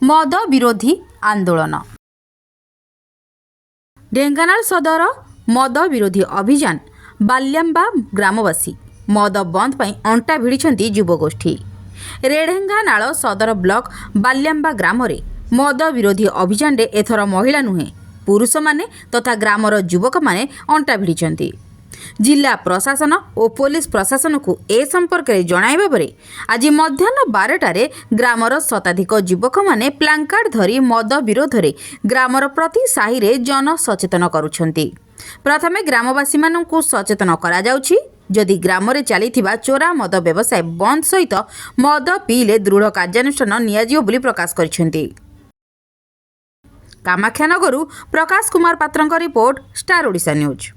मद विरोधी आंदोलन। ढेंकानाल सदर मद विरोधी अभियान बाल्याम्बा ग्रामवासी मद बंद पर अंटा भिड़ी युवगोष्ठी। रेढेंकानाल सदर ब्लॉक बाल्याम्बा ग्राम रे मद विरोधी अभियान रे एथर महिला नुहे पुरुष माने तथा ग्रामर युवक माने अंटा भिड़ी। जिला प्रशासन और पुलिस प्रशासन को ए संपर्क में जणाइबा परे आज मध्याह्न 12टार ग्रामर शताधिक युवक माने प्लांकार्ड धरी मद विरोध में ग्रामर प्रति साही रे जन सचेतन करुछंती। प्रथमे ग्रामवासी मानकु सचेतन करा जाउछि जदि ग्राम रे चलीथिबा चोरा मद व्यवसाय बंद सहित मद पीले दृढ़ कार्यानुष्ठान नियाजियो बोली प्रकाश करिसेंती। कामाख्यानगरु प्रकाश कुमार पात्रଙ୍କ रिपोर्ट, स्टार ओडिशा न्यूज।